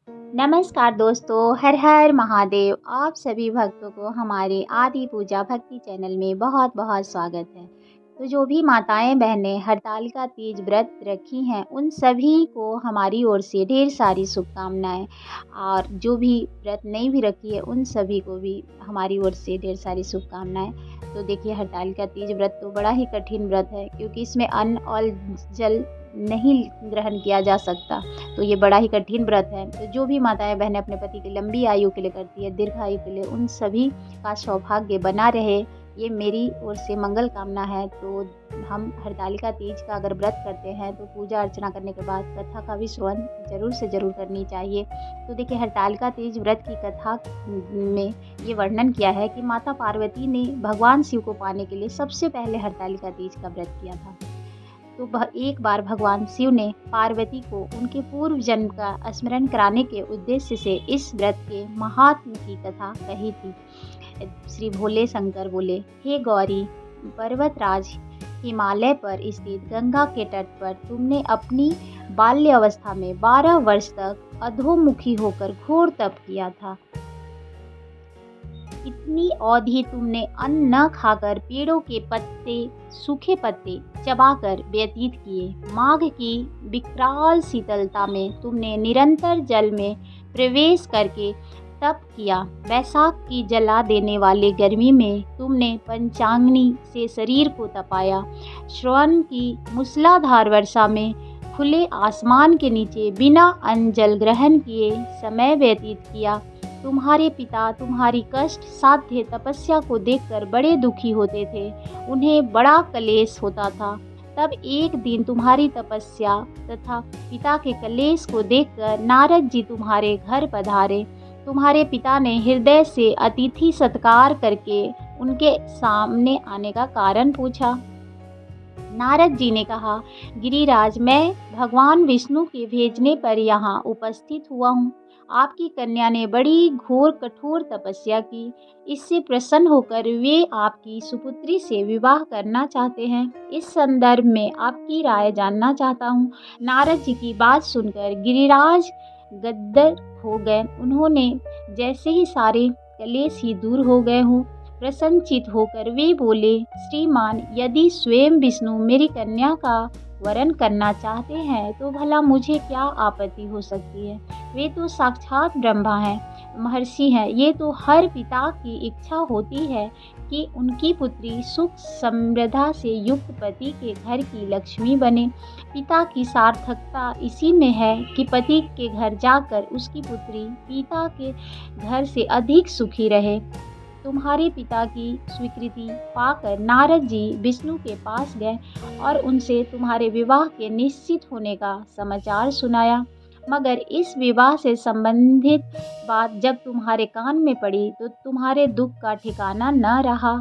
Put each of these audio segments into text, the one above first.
नमस्कार दोस्तों, हर हर महादेव। आप सभी भक्तों को हमारे आदि पूजा भक्ति चैनल में बहुत बहुत स्वागत है। तो जो भी माताएं बहनें हरतालिका तीज व्रत रखी हैं, उन सभी को हमारी ओर से ढेर सारी शुभकामनाएं। और जो भी व्रत नहीं भी रखी है, उन सभी को भी हमारी ओर से ढेर सारी शुभकामनाएं। तो देखिए, हरतालिका तीज व्रत तो बड़ा ही कठिन व्रत है, क्योंकि इसमें अन्न और जल नहीं ग्रहण किया जा सकता। तो ये बड़ा ही कठिन व्रत है। तो जो भी माताएं बहनें अपने पति की लंबी आयु के लिए करती है, दीर्घायु के लिए, उन सभी का सौभाग्य बना रहे, ये मेरी ओर से मंगल कामना है। तो हम हरतालिका तीज का अगर व्रत करते हैं, तो पूजा अर्चना करने के बाद कथा का भी श्रवण जरूर से जरूर करनी चाहिए। तो देखिए, हरतालिका तीज व्रत की कथा में ये वर्णन किया है कि माता पार्वती ने भगवान शिव को पाने के लिए सबसे पहले हरतालिका तीज का व्रत किया था। तो एक बार भगवान शिव ने पार्वती को उनके पूर्व जन्म का स्मरण कराने के उद्देश्य से इस व्रत के महात्म की कथा कही थी। श्री भोले शंकर बोले, हे गौरी, पर्वतराज हिमालय पर स्थित गंगा के तट पर तुमने अपनी बाल्य अवस्था में 12 वर्ष तक अधोमुखी होकर घोर तप किया था। इतनी अवधि तुमने अन्न न खाकर पेड़ों के पत्ते, सूखे पत्ते चबाकर व्यतीत किए। माघ की विकराल शीतलता में तुमने निरंतर जल में प्रवेश करके तप किया। वैशाख की जला देने वाले गर्मी में तुमने पंचाग्नि से शरीर को तपाया। श्रवण की मूसलाधार वर्षा में खुले आसमान के नीचे बिना अन्न जल ग्रहण किए समय व्यतीत किया। तुम्हारे पिता तुम्हारी कष्ट साध्य तपस्या को देखकर बड़े दुखी होते थे, उन्हें बड़ा कलेश होता था। तब एक दिन तुम्हारी तपस्या तथा पिता के कलेश को देखकर नारद जी तुम्हारे घर पधारे। तुम्हारे पिता ने हृदय से अतिथि सत्कार करके उनके सामने आने का कारण पूछा। नारद जी ने कहा, गिरिराज, मैं भगवान विष्णु के भेजने पर यहाँ उपस्थित हुआ हूँ। आपकी कन्या ने बड़ी घोर कठोर तपस्या की। इससे प्रसन्न होकर वे आपकी सुपुत्री से विवाह करना चाहते हैं। इस संदर्भ में आपकी राय जानना चाहता हूँ। नारद जी की बात सुनकर गिरिराज गदगद हो गए। उन्होंने जैसे ही सारे कलेश ही दूर हो गए हों, प्रसन्नचित होकर वे बोले, श्रीमान, यदि स्वयं विष्णु मेरी कन्या का वरण करना चाहते हैं तो भला मुझे क्या आपत्ति हो सकती है। वे तो साक्षात ब्रह्मा हैं, महर्षि हैं। ये तो हर पिता की इच्छा होती है कि उनकी पुत्री सुख समृद्धा से युक्त पति के घर की लक्ष्मी बने। पिता की सार्थकता इसी में है कि पति के घर जाकर उसकी पुत्री पिता के घर से अधिक सुखी रहे। तुम्हारे पिता की स्वीकृति पाकर नारद जी विष्णु के पास गए और उनसे तुम्हारे विवाह के निश्चित होने का समाचार सुनाया। मगर इस विवाह से संबंधित बात जब तुम्हारे कान में पड़ी तो तुम्हारे दुख का ठिकाना न रहा।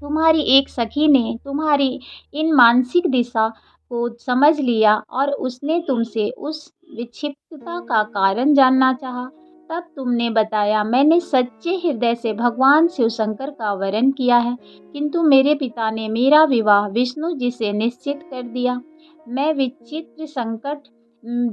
तुम्हारी एक सखी ने तुम्हारी इन मानसिक दिशा को समझ लिया और उसने तुमसे उस विक्षिप्तता का कारण जानना चाहा। तब तुमने बताया, मैंने सच्चे हृदय से भगवान शिव शंकर का वरण किया है, किंतु मेरे पिता ने मेरा विवाह विष्णु जी से निश्चित कर दिया। मैं विचित्र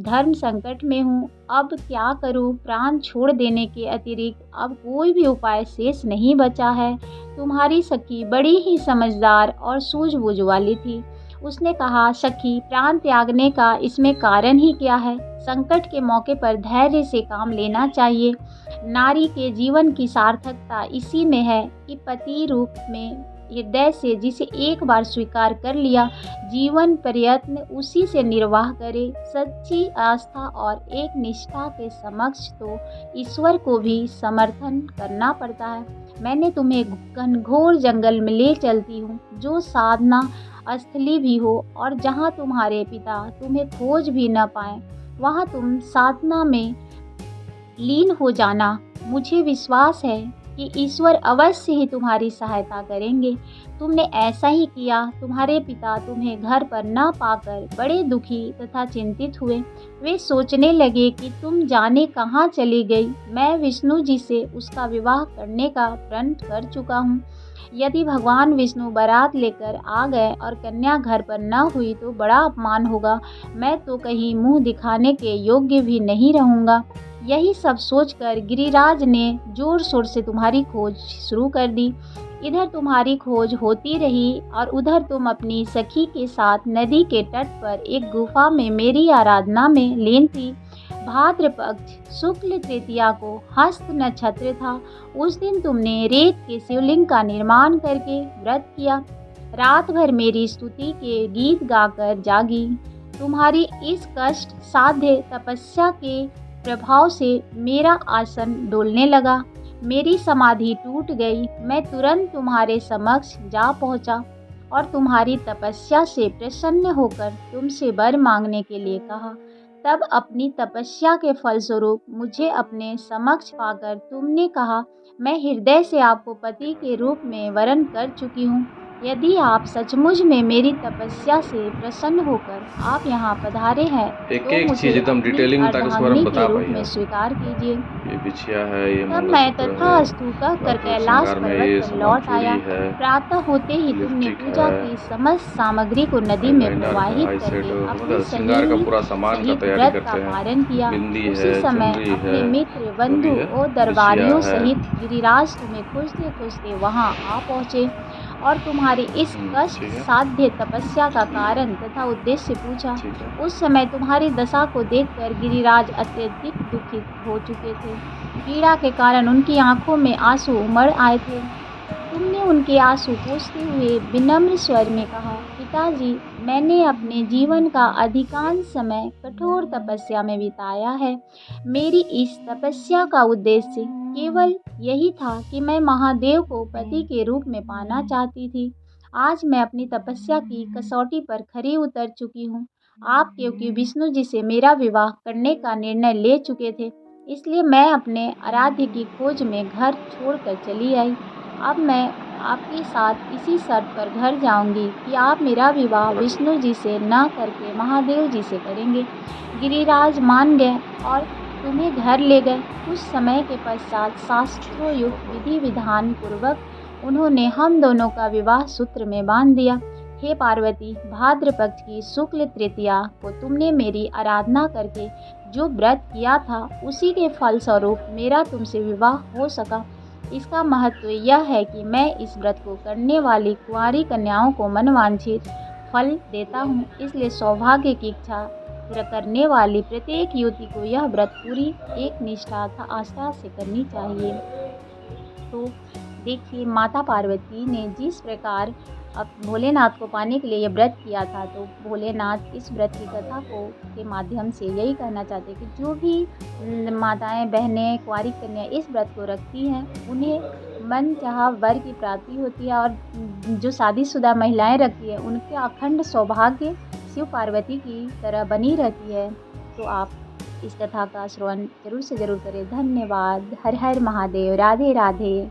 धर्म संकट में हूँ। अब क्या करूँ? प्राण छोड़ देने के अतिरिक्त अब कोई भी उपाय शेष नहीं बचा है। तुम्हारी सखी बड़ी ही समझदार और सूझबूझ वाली थी। उसने कहा, सखी, प्राण त्यागने का इसमें कारण ही क्या है? संकट के मौके पर धैर्य से काम लेना चाहिए। नारी के जीवन की सार्थकता इसी में है कि पति रूप में हृदय से जिसे एक बार स्वीकार कर लिया, जीवन प्रयत्न उसी से निर्वाह करे। सच्ची आस्था और एक निष्ठा के समक्ष तो ईश्वर को भी समर्थन करना पड़ता है। मैंने तुम्हें घनघोर जंगल में ले चलती हूँ, जो साधना स्थली भी हो, और जहाँ तुम्हारे पिता तुम्हें खोज भी न पाए, वहाँ तुम साधना में लीन हो जाना। मुझे विश्वास है कि ईश्वर अवश्य ही तुम्हारी सहायता करेंगे। तुमने ऐसा ही किया। तुम्हारे पिता तुम्हें घर पर न पाकर बड़े दुखी तथा चिंतित हुए। वे सोचने लगे कि तुम जाने कहाँ चली गई। मैं विष्णु जी से उसका विवाह करने का प्रण कर चुका हूँ। यदि भगवान विष्णु बारात लेकर आ गए और कन्या घर पर न हुई तो बड़ा अपमान होगा। मैं तो कहीं मुंह दिखाने के योग्य भी नहीं रहूँगा। यही सब सोचकर गिरिराज ने जोर शोर से तुम्हारी खोज शुरू कर दी। इधर तुम्हारी खोज होती रही और उधर तुम अपनी सखी के साथ नदी के तट पर एक गुफा में मेरी आराधना में लीन थी। भाद्रपक्ष शुक्ल तृतीया को हस्त नक्षत्र था। उस दिन तुमने रेत के शिवलिंग का निर्माण करके व्रत किया। रात भर मेरी स्तुति के गीत गाकर जागी। तुम्हारी इस कष्ट साध्य तपस्या के प्रभाव से मेरा आसन डोलने लगा। मेरी समाधि टूट गई। मैं तुरंत तुम्हारे समक्ष जा पहुंचा और तुम्हारी तपस्या से प्रसन्न होकर तुमसे वर मांगने के लिए कहा। तब अपनी तपस्या के फलस्वरूप मुझे अपने समक्ष पाकर तुमने कहा, मैं हृदय से आपको पति के रूप में वरण कर चुकी हूँ। यदि आप सचमुच में मेरी तपस्या से प्रसन्न होकर आप यहाँ पधारे हैं एक तो एक मुझे चीज एकदम अपनी डिटेलिंग में ताकि उसके बारे में अर्धांगिनी बता के रूप पाइए में आप। स्वीकार कीजिए। ये बिछिया है, ये तब मैं मंगलसूत्र है, तथास्तु कहकर बाकी कैलाश श्रृंगार में पर्वत ये पर सामान लौट चूड़ी आया। है, प्रातः होते ही तुमने लिपस्टिक पूजा है, की समस्त सामग्री को नदी में आईलाइनर है, प्रवाहित आई करके शेडो, अपनी मतलब श्रृंगार का सहेली पूरा सामान का सहित तैयारी व्रत का करते हैं। पारण किया। बिंदी उसी है, समय चुनरी अपने है, मित्र जो बंधु भी है, और बिछिया दरबारियों है। सहित गिरिराज तुम्हें खोजते खोजते वहां आ पहुँचे और तुम्हारी इस कष्ट ठीक है, साध्य तपस्या का कारण तथा उद्देश्य पूछा। ठीक है। उस समय तुम्हारी दशा को देखकर गिरिराज अत्यधिक दुखित हो चुके थे। पीड़ा के कारण उनकी आंखों में आंसू उमड़ आए थे। तुमने उनके आंसू पोंछते हुए विनम्र स्वर में कहा, पिताजी, मैंने अपने जीवन का अधिकांश समय कठोर तपस्या में बिताया है। मेरी इस तपस्या का उद्देश्य केवल यही था कि मैं महादेव को पति के रूप में पाना चाहती थी। आज मैं अपनी तपस्या की कसौटी पर खरी उतर चुकी हूँ। आप क्योंकि विष्णु जी से मेरा विवाह करने का निर्णय ले चुके थे, इसलिए मैं अपने आराध्य की खोज में घर छोड़कर चली आई। अब मैं आपके साथ इसी शर्त पर घर जाऊंगी कि आप मेरा विवाह विष्णु जी से न करके महादेव जी से करेंगे। गिरिराज मान गए और तुम्हें घर ले गए। कुछ समय के पश्चात शास्त्रोयुक्त विधि विधान पूर्वक उन्होंने हम दोनों का विवाह सूत्र में बांध दिया। हे पार्वती, भाद्रपक्ष की शुक्ल तृतीया को तुमने मेरी आराधना करके जो व्रत किया था उसी के फलस्वरूप मेरा तुमसे विवाह हो सका। इसका महत्व यह है कि मैं इस व्रत को करने वाली कुंवारी कन्याओं को मनवांछित फल देता हूँ। इसलिए सौभाग्य की इच्छा करने वाली प्रत्येक युवती को यह व्रत पूरी एक निष्ठा तथा आस्था से करनी चाहिए। तो देखिए, माता पार्वती ने जिस प्रकार अब भोलेनाथ को पाने के लिए ये व्रत किया था, तो भोलेनाथ इस व्रत की कथा को के माध्यम से यही कहना चाहते कि जो भी माताएं, बहनें, कुंवारी कन्या इस व्रत को रखती हैं, उन्हें मन चाहा वर की प्राप्ति होती है और जो शादीशुदा महिलाएं रखती है उनके अखंड सौभाग्य शिव पार्वती की तरह बनी रहती है। तो आप इस कथा का श्रवण जरूर से ज़रूर करें। धन्यवाद। हर हर महादेव। राधे राधे।